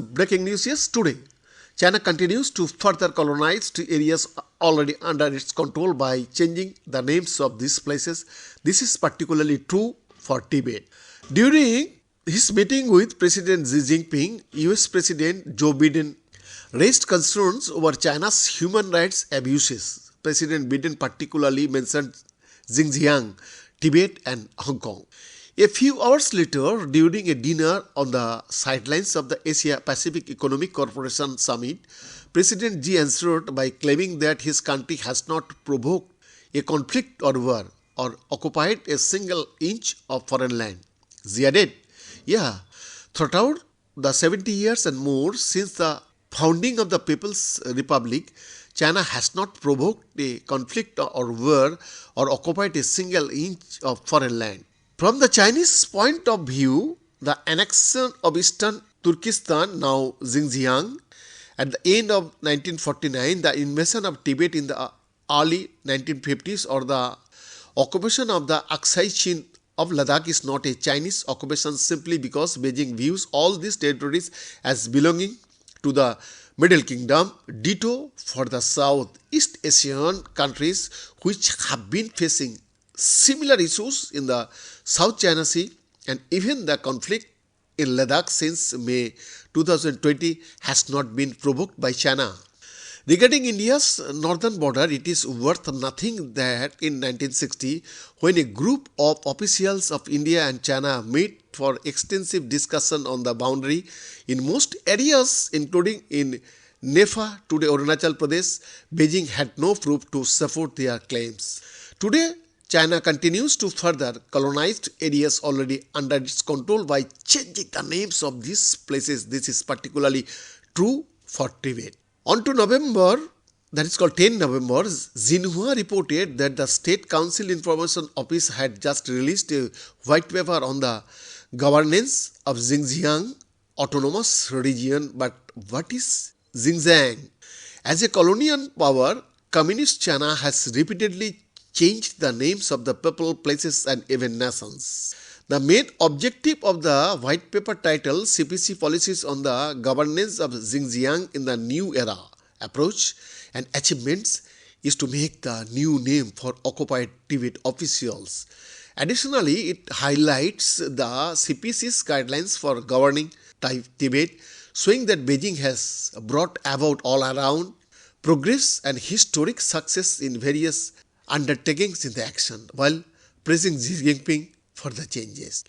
breaking news. Yes, today China continues to further colonize areas already under its control by changing the names of these places. This is particularly true for Tibet. During his meeting with President Xi Jinping, US President Joe Biden raised concerns over China's human rights abuses. President Biden particularly mentioned Xizang, Tibet, and Hong Kong. A few hours later, during a dinner on the sidelines of the Asia Pacific Economic Corporation Summit, President Xi answered by claiming that his country has not provoked a conflict or war or occupied a single inch of foreign land. Xi added, yeah, throughout the 70 years and more since the founding of the People's Republic, China has not provoked a conflict or war or occupied a single inch of foreign land. From the Chinese point of view, the annexion of eastern Turkestan, now Xinjiang, at the end of 1949, the invasion of Tibet in the early 1950s, or the occupation of the Aksai Chin of Ladakh is not a Chinese occupation simply because Beijing views all these territories as belonging to the Middle Kingdom. Ditto for the Southeast Asian countries which have been facing similar issues in the South China Sea, and even the conflict in Ladakh since May 2020 has not been provoked by China. Regarding India's northern border, it is worth nothing that in 1960, when a group of officials of India and China met for extensive discussion on the boundary in most areas, including in Nepha, today Arunachal Pradesh, Beijing had no proof to support their claims. Today, China continues to further colonize areas already under its control by changing the names of these places. This is particularly true for Tibet. On to November, that is called 10 November, Xinhua reported that the State Council Information Office had just released a white paper on the governance of Xinjiang Autonomous Region. But what is Xizang? As a colonial power, Communist China has repeatedly changed the names of the people, places, and even nations. The main objective of the white paper titled CPC Policies on the Governance of Xinjiang in the New Era Approach and Achievements is to make the new name for occupied Tibet officials. Additionally, it highlights the CPC's guidelines for governing Tibet, showing that Beijing has brought about all around progress and historic success in various undertakings in the action, while praising Xi Jinping for the changes.